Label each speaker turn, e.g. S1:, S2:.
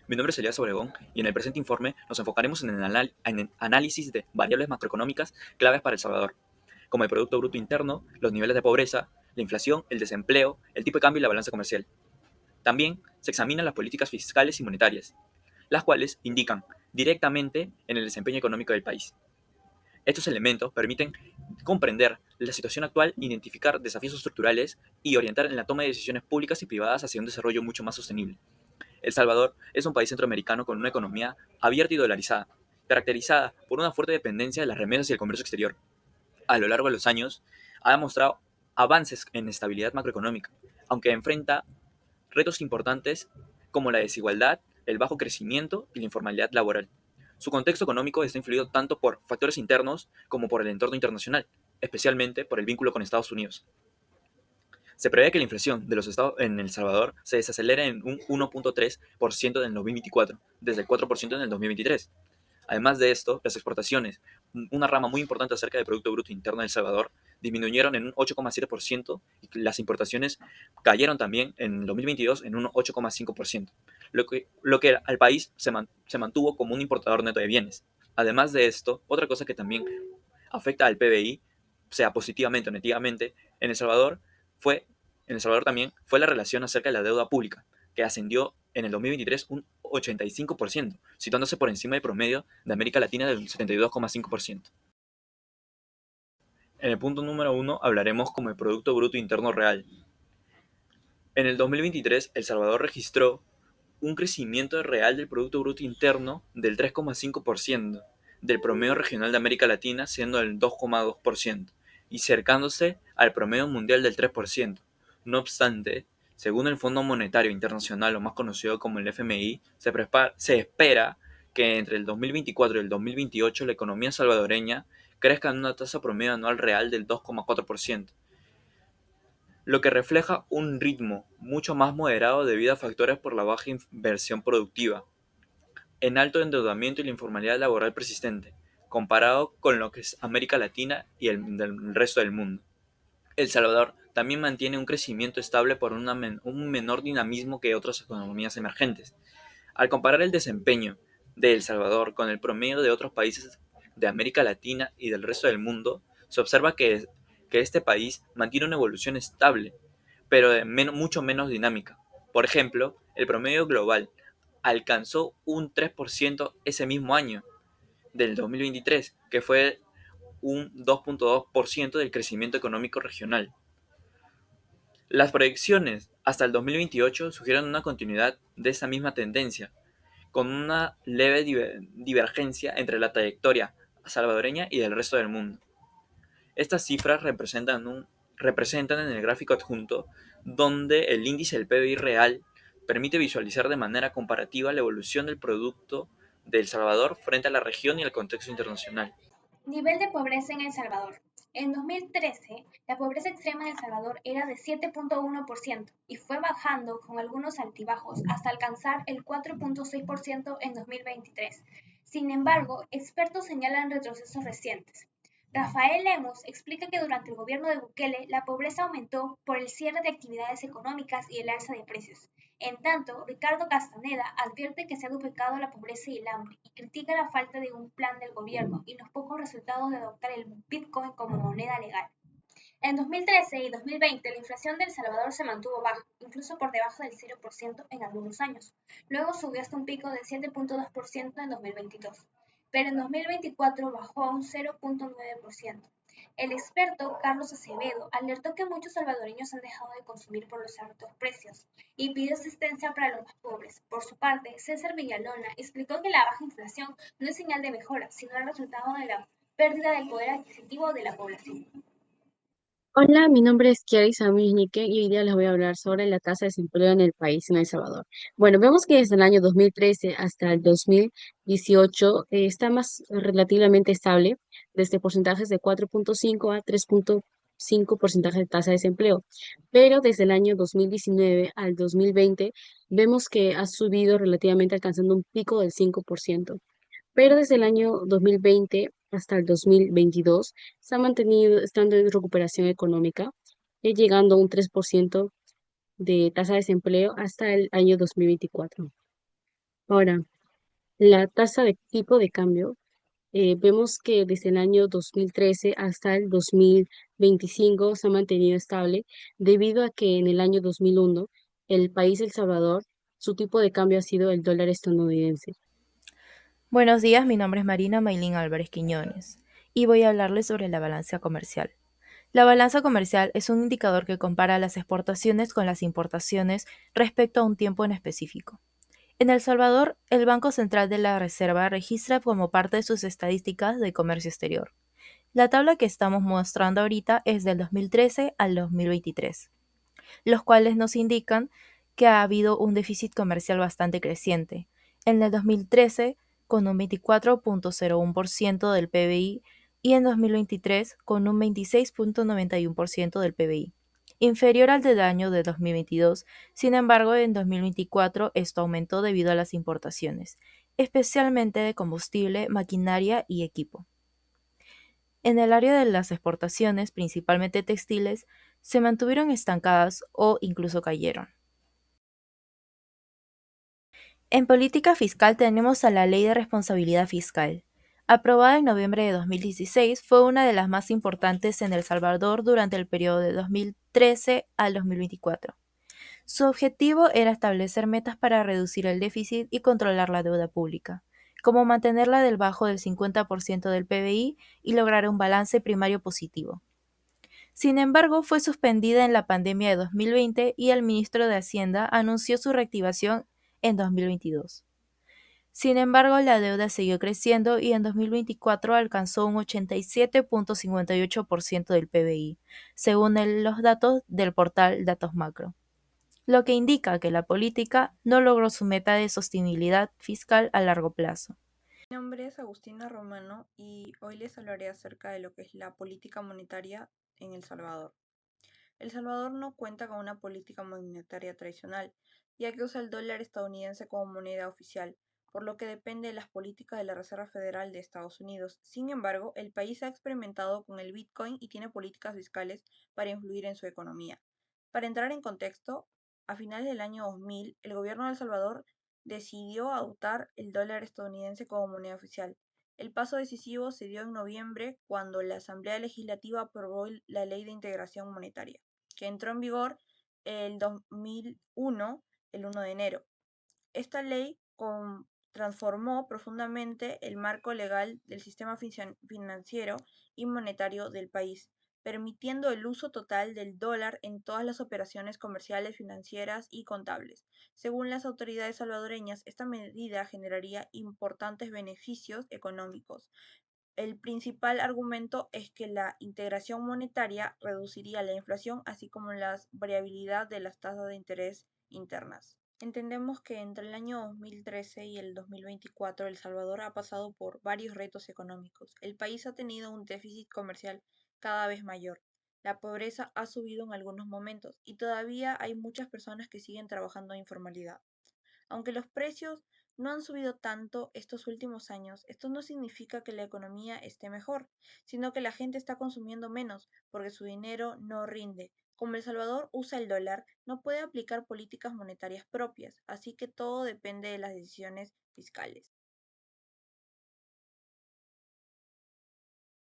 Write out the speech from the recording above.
S1: Mi nombre es Elías Obregón y en el presente informe nos enfocaremos en el análisis de variables macroeconómicas claves para El Salvador, como el Producto Bruto Interno, los niveles de pobreza, la inflación, el desempleo, el tipo de cambio y la balanza comercial. También se examinan las políticas fiscales y monetarias, las cuales indican directamente en el desempeño económico del país. Estos elementos permiten comprender la situación actual, identificar desafíos estructurales y orientar en la toma de decisiones públicas y privadas hacia un desarrollo mucho más sostenible. El Salvador es un país centroamericano con una economía abierta y dolarizada, caracterizada por una fuerte dependencia de las remesas y el comercio exterior. A lo largo de los años, ha demostrado avances en estabilidad macroeconómica, aunque enfrenta retos importantes como la desigualdad, el bajo crecimiento y la informalidad laboral. Su contexto económico está influido tanto por factores internos como por el entorno internacional, especialmente por el vínculo con Estados Unidos. Se prevé que la inflación de los estados en El Salvador se desacelere en un 1.3% en el 2024, desde el 4% en el 2023. Además de esto, las exportaciones, una rama muy importante acerca del Producto Bruto Interno de El Salvador, disminuyeron en un 8,7% y las importaciones cayeron también en el 2022 en un 8,5%, lo que al país se mantuvo como un importador neto de bienes. Además de esto, otra cosa que también afecta al PBI, sea positivamente o negativamente, en El Salvador fue, en El Salvador también fue la relación acerca de la deuda pública, que ascendió en el 2023 un 85%, situándose por encima del promedio de América Latina del 72,5%. En el punto número uno hablaremos como el Producto Bruto Interno Real. En el 2023, El Salvador registró un crecimiento real del Producto Bruto Interno del 3,5%, del promedio regional de América Latina siendo el 2,2%, y cercándose al promedio mundial del 3%. No obstante, según el Fondo Monetario Internacional, o más conocido como el FMI, se espera que entre el 2024 y el 2028 la economía salvadoreña crezca en una tasa promedio anual real del 2,4%, lo que refleja un ritmo mucho más moderado debido a factores por la baja inversión productiva, en alto endeudamiento y la informalidad laboral persistente, comparado con lo que es América Latina y el resto del mundo. El Salvador también mantiene un crecimiento estable por un menor dinamismo que otras economías emergentes. Al comparar el desempeño de El Salvador con el promedio de otros países de América Latina y del resto del mundo, se observa que este país mantiene una evolución estable, pero mucho menos dinámica. Por ejemplo, el promedio global alcanzó un 3% ese mismo año del 2023, que fue un 2,2% del crecimiento económico regional. Las proyecciones hasta el 2028 sugieren una continuidad de esa misma tendencia, con una leve divergencia entre la trayectoria salvadoreña y del resto del mundo. Estas cifras representan en el gráfico adjunto, donde el índice del PBI real permite visualizar de manera comparativa la evolución del producto de El Salvador frente a la región y al contexto internacional.
S2: Nivel de pobreza en El Salvador. En 2013, la pobreza extrema en El Salvador era de 7,1% y fue bajando con algunos altibajos hasta alcanzar el 4,6% en 2023. Sin embargo, expertos señalan retrocesos recientes. Rafael Lemus explica que durante el gobierno de Bukele la pobreza aumentó por el cierre de actividades económicas y el alza de precios. En tanto, Ricardo Castaneda advierte que se ha duplicado la pobreza y el hambre y critica la falta de un plan del gobierno y los pocos resultados de adoptar el Bitcoin como moneda legal. En 2013 y 2020 la inflación de El Salvador se mantuvo baja, incluso por debajo del 0% en algunos años. Luego subió hasta un pico del 7,2% en 2022, pero en 2024 bajó a un 0,9%. El experto Carlos Acevedo alertó que muchos salvadoreños han dejado de consumir por los altos precios y pidió asistencia para los más pobres. Por su parte, César Villalona explicó que la baja inflación no es señal de mejora, sino el resultado de la pérdida del poder adquisitivo de la población.
S3: Hola, mi nombre es Kiara Samiznique y hoy día les voy a hablar sobre la tasa de desempleo en el país, en El Salvador. Bueno, vemos que desde el año 2013 hasta el 2018 está más relativamente estable, desde porcentajes de 4,5 a 3,5 porcentaje de tasa de desempleo. Pero desde el año 2019 al 2020 vemos que ha subido relativamente alcanzando un pico del 5%, pero desde el año 2020 hasta el 2022 se ha mantenido estando en recuperación económica, llegando a un 3% de tasa de desempleo hasta el año 2024. Ahora, la tasa de tipo de cambio, vemos que desde el año 2013 hasta el 2025 se ha mantenido estable debido a que en el año 2001 el país El Salvador, su tipo de cambio ha sido el dólar estadounidense.
S4: Buenos días, mi nombre es Marina Maylin Álvarez Quiñones y voy a hablarles sobre la balanza comercial. La balanza comercial es un indicador que compara las exportaciones con las importaciones respecto a un tiempo en específico. En El Salvador, el Banco Central de la Reserva registra como parte de sus estadísticas de comercio exterior. La tabla que estamos mostrando ahorita es del 2013 al 2023, los cuales nos indican que ha habido un déficit comercial bastante creciente. En el 2013 con un 24.01% del PBI y en 2023 con un 26.91% del PBI, inferior al del año de 2022. Sin embargo, en 2024 esto aumentó debido a las importaciones, especialmente de combustible, maquinaria y equipo. En el área de las exportaciones, principalmente textiles, se mantuvieron estancadas o incluso cayeron. En política fiscal tenemos a la Ley de Responsabilidad Fiscal. Aprobada en noviembre de 2016, fue una de las más importantes en El Salvador durante el periodo de 2013 al 2024. Su objetivo era establecer metas para reducir el déficit y controlar la deuda pública, como mantenerla debajo del 50% del PBI y lograr un balance primario positivo. Sin embargo, fue suspendida en la pandemia de 2020 y el ministro de Hacienda anunció su reactivación en 2022. Sin embargo, la deuda siguió creciendo y en 2024 alcanzó un 87.58% del PBI, según los datos del portal Datos Macro, lo que indica que la política no logró su meta de sostenibilidad fiscal a largo plazo.
S5: Mi nombre es Agustina Romano y hoy les hablaré acerca de lo que es la política monetaria en El Salvador. El Salvador no cuenta con una política monetaria tradicional, ya que usa el dólar estadounidense como moneda oficial, por lo que depende de las políticas de la Reserva Federal de Estados Unidos. Sin embargo, el país ha experimentado con el Bitcoin y tiene políticas fiscales para influir en su economía. Para entrar en contexto, a finales del año 2000, el gobierno de El Salvador decidió adoptar el dólar estadounidense como moneda oficial. El paso decisivo se dio en noviembre cuando la Asamblea Legislativa aprobó la Ley de Integración Monetaria, que entró en vigor el 2001, el 1 de enero. Esta ley transformó profundamente el marco legal del sistema financiero y monetario del país, permitiendo el uso total del dólar en todas las operaciones comerciales, financieras y contables. Según las autoridades salvadoreñas, esta medida generaría importantes beneficios económicos. El principal argumento es que la integración monetaria reduciría la inflación, así como la variabilidad de las tasas de interés internas. Entendemos que entre el año 2013 y el 2024 El Salvador ha pasado por varios retos económicos. El país ha tenido un déficit comercial cada vez mayor. La pobreza ha subido en algunos momentos y todavía hay muchas personas que siguen trabajando en informalidad. Aunque los precios no han subido tanto estos últimos años, esto no significa que la economía esté mejor, sino que la gente está consumiendo menos porque su dinero no rinde. Como El Salvador usa el dólar, no puede aplicar políticas monetarias propias, así que todo depende de las decisiones fiscales.